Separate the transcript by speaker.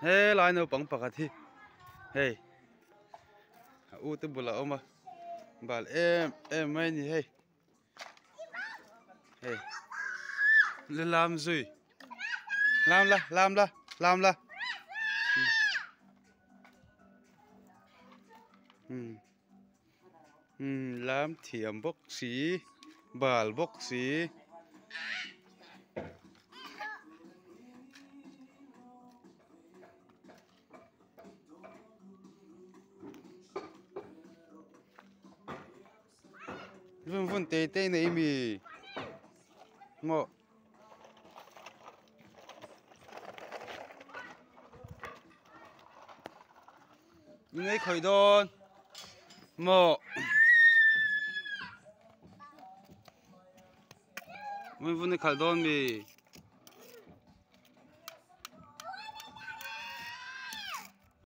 Speaker 1: Hey, lai no pang pakati. Hey. U te bula oma. Bal em mai ni hey. Hey. Le lam zui. Lam la. Lam thiam bốc xí, bal bốc xí. Vun tê này mi. Ngọ. Ngay khởi đòn. Mọ. Vun khởi đòn mi.